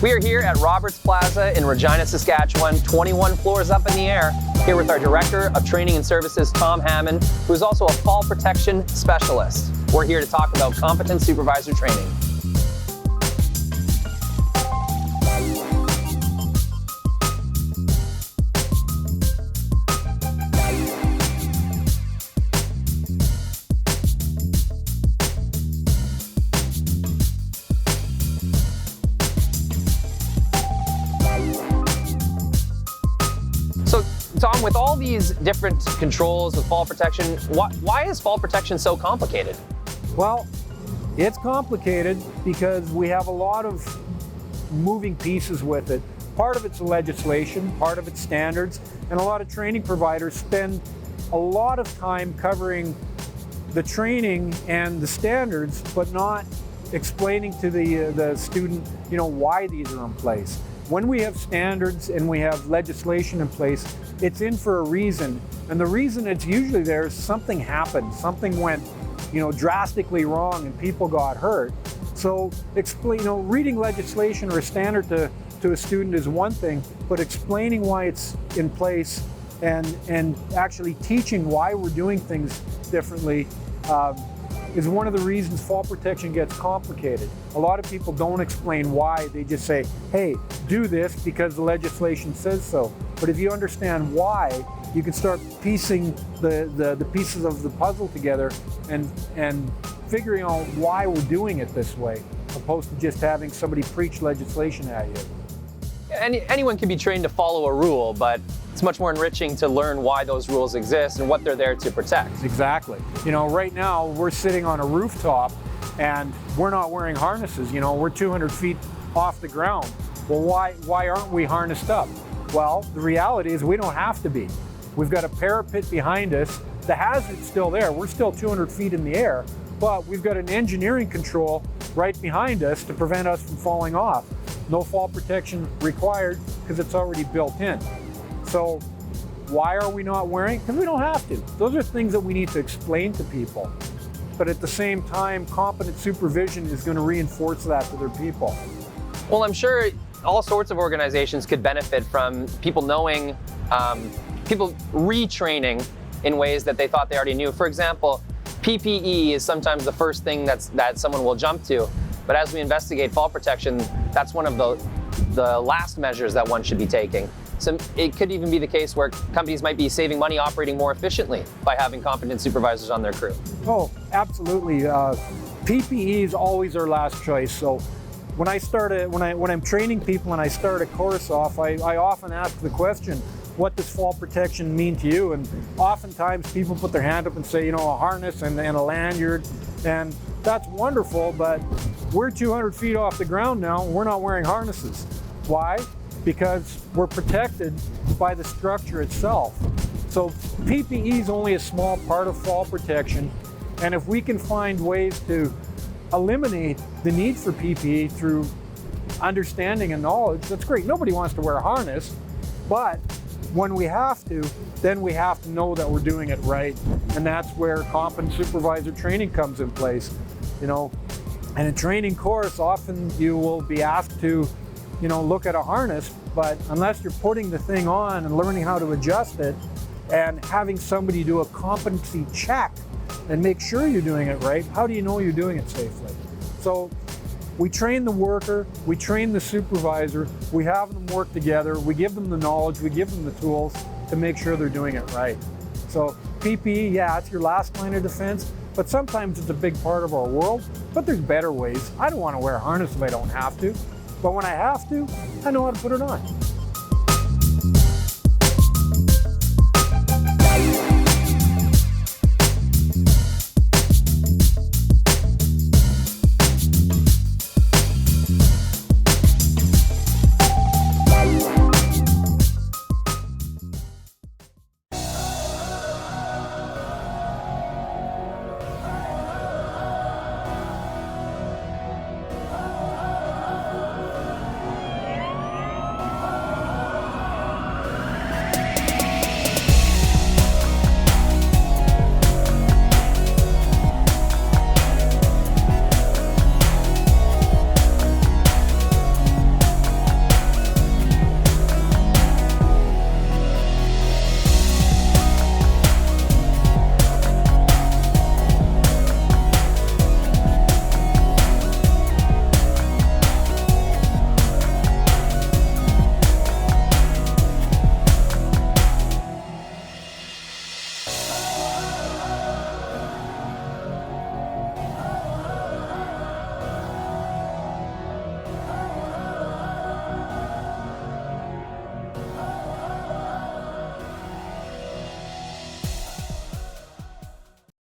We are here at Roberts Plaza in Regina, Saskatchewan, 21 floors up in the air, here with our Director of Training and Services, Tom Hammond, who is also a fall protection specialist. We're here to talk about competent supervisor training. So, Tom, with all these different controls with fall protection, why is fall protection so complicated? Well, it's complicated because we have a lot of moving pieces with it. Part of it's legislation, part of it's standards, and a lot of training providers spend a lot of time covering the training and the standards, but not explaining to the student, why these are in place. When we have standards and we have legislation in place, it's in for a reason. And the reason it's usually there is something happened, something went, drastically wrong and people got hurt. So reading legislation or a standard to a student is one thing, but explaining why it's in place and actually teaching why we're doing things differently is one of the reasons fall protection gets complicated. A lot of people don't explain why. They just say, hey, do this because the legislation says so. But if you understand why, you can start piecing the pieces of the puzzle together and figuring out why we're doing it this way, opposed to just having somebody preach legislation at you. Anyone can be trained to follow a rule, but it's much more enriching to learn why those rules exist and what they're there to protect. Exactly. Right now we're sitting on a rooftop and we're not wearing harnesses. We're 200 feet off the ground. Well, why aren't we harnessed up? Well, the reality is we don't have to be. We've got a parapet behind us. The hazard's still there. We're still 200 feet in the air, but we've got an engineering control right behind us to prevent us from falling off. No fall protection required because it's already built in. So why are we not wearing? Because we don't have to. Those are things that we need to explain to people. But at the same time, competent supervision is going to reinforce that to their people. Well, I'm sure all sorts of organizations could benefit from people knowing, people retraining in ways that they thought they already knew. For example, PPE is sometimes the first thing that someone will jump to. But as we investigate fall protection, that's one of the last measures that one should be taking. So it could even be the case where companies might be saving money operating more efficiently by having competent supervisors on their crew. Oh, absolutely. PPE is always our last choice. So when I'm training people and I start a course off, I often ask the question, what does fall protection mean to you? And oftentimes people put their hand up and say, a harness and a lanyard, and that's wonderful, but we're 200 feet off the ground now, and we're not wearing harnesses. Why? Because we're protected by the structure itself. So PPE is only a small part of fall protection, and if we can find ways to eliminate the need for PPE through understanding and knowledge, that's great. Nobody wants to wear a harness, but when we have to, then we have to know that we're doing it right, and that's where competent supervisor training comes in place. In a training course, often you will be asked to look at a harness, but unless you're putting the thing on and learning how to adjust it and having somebody do a competency check and make sure you're doing it right, how do you know you're doing it safely? So we train the worker, we train the supervisor, we have them work together, we give them the knowledge, we give them the tools to make sure they're doing it right. So PPE, yeah, it's your last line of defense, but sometimes it's a big part of our world, but there's better ways. I don't want to wear a harness if I don't have to. But when I have to, I know how to put it on.